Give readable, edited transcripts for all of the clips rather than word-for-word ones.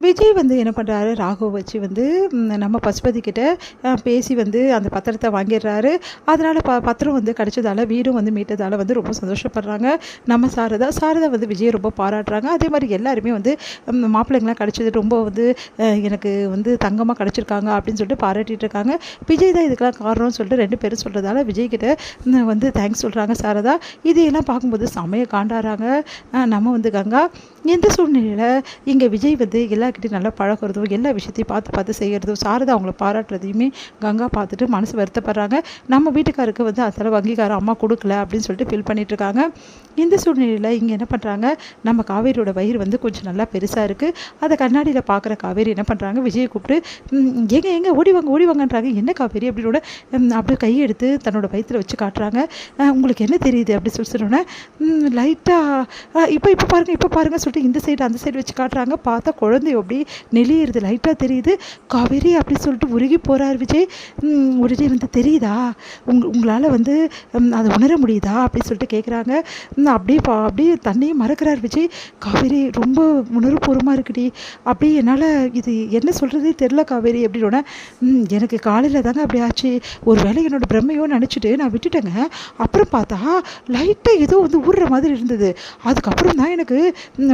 விஜய் வந்து என்ன பண்ணுறாரு, ராகுவ வச்சு வந்து நம்ம பசுபதி கிட்ட பேசி வந்து அந்த பத்திரத்தை வாங்கிடுறாரு. அதனால் பத்திரம் வந்து கிடைச்சதால வீடும் வந்து மீட்டதால் வந்து ரொம்ப சந்தோஷப்படுறாங்க நம்ம சாரதா வந்து விஜயை ரொம்ப பாராட்டுறாங்க. அதே மாதிரி எல்லாருமே வந்து மாப்பிள்ளைங்களாம் கிடச்சது ரொம்ப வந்து எனக்கு வந்து தங்கமாக கிடச்சிருக்காங்க அப்படின்னு சொல்லிட்டு பாராட்டிகிட்டு இருக்காங்க. விஜய் தான் இதுக்கெல்லாம் காரணம்னு சொல்லிட்டு 2 பேரும் சொல்கிறதால விஜய்கிட்ட வந்து தேங்க்ஸ் சொல்கிறாங்க சாரதா. இதையெல்லாம் பார்க்கும்போது செமையை காண்டாடுறாங்க நம்ம வந்து கங்கா. எந்த சூழ்நிலையில் இங்கே விஜய் வந்து எல்லாருக்கிட்டையும் நல்லா பழகிறதும் எல்லா விஷயத்தையும் பார்த்து செய்கிறதும் சாரதா அவங்கள பாராட்டுறதையுமே கங்கா பார்த்துட்டு மனசு வருத்தப்படுறாங்க. நம்ம வீட்டுக்காருக்கு வந்து அதில் அங்கீகாரம் அம்மா கொடுக்கல அப்படின்னு சொல்லிட்டு ஃபீல் பண்ணிகிட்ருக்காங்க. இந்த சூழ்நிலையில் இங்கே என்ன பண்ணுறாங்க, நம்ம காவேரியோட வயிறு வந்து கொஞ்சம் நல்லா பெருசாக இருக்குது. அதை கண்ணாடியில் பார்க்குற காவேரி என்ன பண்ணுறாங்க, விஜயை கூப்பிட்டு எங்கே ஓடி வாங்கன்றாங்க. என்ன காவேரி அப்படின்னோட அப்படியே கையெடுத்து தன்னோட வயிற்றில் வச்சு காட்டுறாங்க. உங்களுக்கு என்ன தெரியுது அப்படி சொன்னோன்னே லைட்டாக இப்போ பாருங்கள் சொல்லிட்டு இந்த சைடு அந்த சைடு வச்சு காட்டுறாங்க. பார்த்தா குழந்தை அப்படி நெளியிறது லைட்டாக தெரியுது. காவேரி அப்படி சொல்லிட்டு உருகி போகிறார் விஜய். உடனே வந்து தெரியுதா உங்களால் வந்து அதை உணர முடியுதா அப்படின்னு சொல்லிட்டு கேட்குறாங்க. அப்படியே தன்னையும் மறக்கிறார் விஜய். காவேரி ரொம்ப உணர்வுபூர்வமாக இருக்குடி, அப்படி என்னால் இது என்ன சொல்கிறதே தெரில காவேரி அப்படின்னோட எனக்கு காலையில் தாங்க அப்படி ஆச்சு. ஒரு வேளை என்னோட பிரம்மையோ நினச்சிட்டு நான் விட்டுட்டேங்க. அப்புறம் பார்த்தா லைட்டாக ஏதோ வந்து ஊறுற மாதிரி இருந்தது. அதுக்கப்புறம் தான் எனக்கு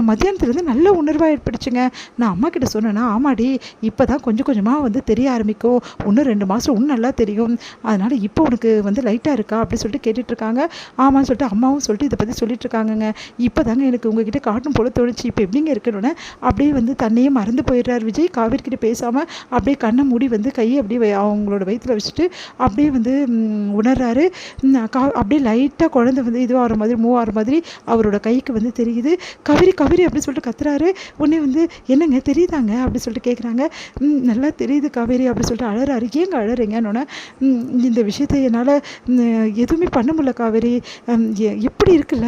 மத்தியானத்துலேருந்து நல்ல உணர்வாக ஏற்படுச்சுங்க. நான் அம்மா கிட்ட சொன்னேன்னா, ஆமாடி இப்போ தான் கொஞ்சம் கொஞ்சமாக வந்து தெரிய ஆரம்பிக்கும், இன்னும் 2 மாதம் இன்னும் நல்லா தெரியும், அதனால் இப்போ உனக்கு வந்து லைட்டாக இருக்கா அப்படின்னு சொல்லிட்டு கேட்டுட்ருக்காங்க. ஆமான்னு சொல்லிட்டு அம்மாவும் சொல்லிட்டு இதை பற்றி சொல்லிட்டுருக்காங்கங்க. இப்போ தாங்க எனக்கு உங்ககிட்ட காட்டும் போல தோணுச்சு, இப்போ எப்படிங்க இருக்குன்னு அப்படியே வந்து தன்னையே மறந்து போயிடுறார் விஜய். காவேரி கிட்ட பேசாமல் அப்படியே கண்ணை மூடி வந்து கையை அப்படியே அவங்களோட வயிற்றில் வச்சுட்டு அப்படியே வந்து உணர்றாரு. அப்படியே லைட்டாக குழந்தை வந்து இதுவாக ஆகிற மாதிரி மூவ் ஆகிற மாதிரி அவரோட கைக்கு வந்து தெரியுது. கவிரி அப்படின்னு சொல்லிட்டு கத்துறாரு. உடனே வந்து என்னங்க தெரியுதாங்க அப்படி சொல்லிட்டு கேட்குறாங்க. நல்லா தெரியுது காவேரி அப்படி சொல்லிட்டு அழறாரு. ஏங்க அழறீங்கன்னு இந்த விஷயத்தை என்னால் எதுவுமே பண்ண முடியல காவேரி. எப்படி இருக்குல்ல,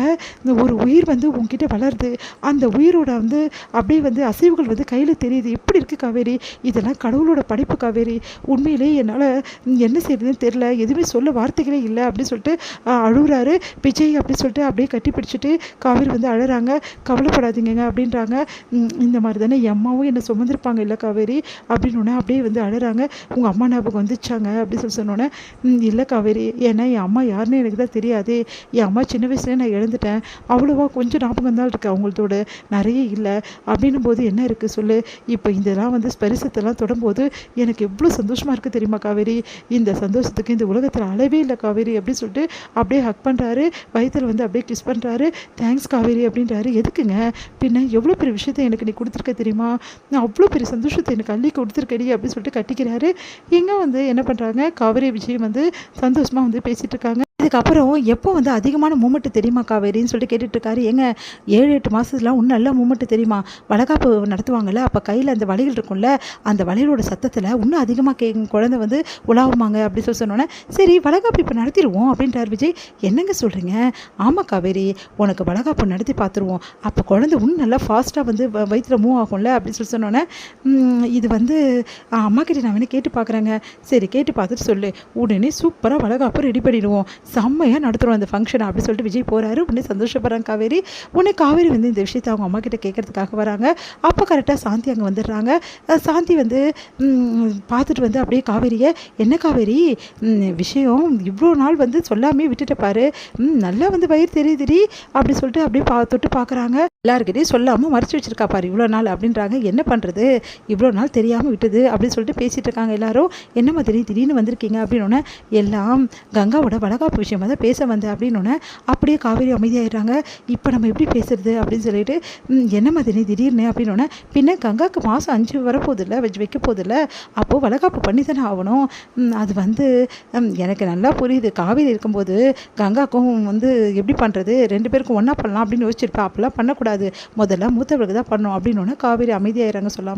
ஒரு உயிர் வந்து உங்ககிட்ட வளருது, அந்த உயிரோட வந்து அப்படியே வந்து அசைவுகள் வந்து கையில் தெரியுது, எப்படி இருக்குது காவேரி, இதெல்லாம் கடவுளோட படைப்பு காவேரி, உண்மையிலே என்னால் என்ன செய்யுதுன்னு தெரில, எதுவுமே சொல்ல வார்த்தைகளே இல்லை அப்படின்னு சொல்லிட்டு அழுகுறாரு விஜய். அப்படி சொல்லிட்டு அப்படியே கட்டி பிடிச்சிட்டு காவேரி வந்து அழறாங்க. கவலைப்படாதீங்க அப்படின்றாங்க. இந்த மாதிரி தானே என் அம்மாவும் என்னை சுமந்திருப்பாங்க இல்லை காவேரி அப்படின்னு அப்படியே வந்து அழறாங்க. உங்கள் அம்மா ஞாபகம் வந்துச்சாங்க அப்படின்னு சொன்னோன்னே இல்லை காவேரி, ஏன்னா என் அம்மா யாருன்னு எனக்கு தான் தெரியாது, என் அம்மா சின்ன வயசுலேயே நான் இழந்துட்டேன், அவ்வளோவா கொஞ்சம் ஞாபகம் தான் இருக்குது, அவங்களோட நிறைய இல்லை அப்படின்னும் போது என்ன இருக்குது சொல்லு, இப்போ இதெல்லாம் வந்து ஸ்பரிசத்தெல்லாம் தொடும்போது எனக்கு எவ்வளோ சந்தோஷமாக இருக்குது தெரியுமா காவேரி, இந்த சந்தோஷத்துக்கு இந்த உலகத்தில் அளவே இல்லை காவேரி அப்படின்னு சொல்லிட்டு அப்படியே ஹக் பண்ணுறாரு. வயிற்றில் வந்து அப்படியே கிஸ் பண்ணுறாரு. தேங்க்ஸ் காவேரி அப்படின்றாரு. எதுக்குங்க, பின்ன எவ்வளோ பெரிய விஷயத்தை எனக்கு நீ கொடுத்துருக்க தெரியுமா, நான் அவ்வளோ பெரிய சந்தோஷத்தை எனக்கு அள்ளி கொடுத்துருக்கடி அப்படின்னு சொல்லிட்டு கட்டிக்கிறாரு. இங்கே வந்து என்ன பண்ணுறாங்க, காவேரி விஜய் வந்து சந்தோஷமாக வந்து பேசிகிட்டு இருக்காங்க. இதுக்கப்புறம் எப்போ வந்து அதிகமான மூமெண்ட்டு தெரியுமா காவேரின்னு சொல்லிட்டு கேட்டுட்ருக்காரு. ஏங்க 7-8 மாதத்துலாம் இன்னும் நல்ல மூமெண்ட்டு தெரியுமா, வளகாப்பு நடத்துவாங்கள்ல, அப்போ கையில் அந்த வளையல் இருக்கும்ல, அந்த வளையலோட சத்தத்தில் இன்னும் அதிகமாக குழந்தை வந்து உலாவுமாங்க அப்படி சொன்னோன்னே சரி வளகாப்பு இப்போ நடத்திடுவோம் அப்படின்றார் விஜய். என்னங்க சொல்கிறீங்க, ஆமாம் காவேரி உனக்கு வளகாப்பு நடத்தி பார்த்துருவோம், அப்போ குழந்தை இன்னும் நல்லா ஃபாஸ்ட்டாக வந்து வயிற்றில் மூவ் ஆகும்ல அப்படின்னு சொன்னோன்னே இது வந்து அம்மா கிட்ட நான் வேணால் கேட்டு பார்க்குறேங்க, சரி கேட்டு பார்த்துட்டு சொல்லு, உடனே சூப்பராக வளகாப்பு ரெடி பண்ணிடுவோம், செம்மையாக நடத்துகிறோம் அந்த ஃபங்க்ஷன் அப்படி சொல்லிட்டு விஜய் போகிறாரு. உடனே சந்தோஷப்படுறாங்க காவேரி. உடனே காவேரி வந்து இந்த விஷயத்தை அவங்க அம்மா கிட்ட கேட்கறதுக்காக வராங்க. அப்போ கரெக்டாக சாந்தி அங்கே வந்துடுறாங்க. சாந்தி வந்து பார்த்துட்டு வந்து அப்படியே காவேரியை, என்ன காவேரி விஷயம் இவ்வளோ நாள் வந்து சொல்லாமே விட்டுட்டு பாரு, நல்லா வந்து வயிறு தெரியுதுடி அப்படி சொல்லிட்டு அப்படியே தொட்டு பார்க்குறாங்க. எல்லாருக்கிட்டையும் சொல்லாமல் மறைச்சி வச்சிருக்கா பாரு இவ்வளோ நாள் அப்படின்றாங்க. என்ன பண்ணுறது, இவ்வளோ நாள் தெரியாமல் விட்டுது அப்படின்னு சொல்லிட்டு பேசிகிட்டு இருக்காங்க எல்லாரும். என்ன மாதிரி திடீர்னு வந்திருக்கீங்க அப்படின்னோடனே எல்லாம் கங்காவோட வளகாப்பு விஷயமாக தான் பேச வந்தேன் அப்படின்னோடனே அப்படியே காவேரி அமைதியாகிடுறாங்க. இப்போ நம்ம எப்படி பேசுறது அப்படின்னு சொல்லிட்டு என்ன மாதிரி திடீர்னு அப்படின்னோடனே பின்ன கங்காவுக்கு மாதம் 5 வரப்போதில்லை வைக்க போதில்லை, அப்போது வளகாப்பு பண்ணி தானே ஆகணும், அது வந்து எனக்கு நல்லா புரியுது, காவேரி இருக்கும்போது கங்காவுக்கும் வந்து எப்படி பண்ணுறது 2 பேருக்கும் ஒன்றா பண்ணலாம் அப்படின்னு யோசிச்சிருப்பேன், அப்போல்லாம் பண்ணக்கூடாது, முதல்ல மூத்தவர்களுக்கு தான் பண்ணணும் அப்படின்னோடனே காவேரி அமைதியாகிறாங்க சொல்லாமல்.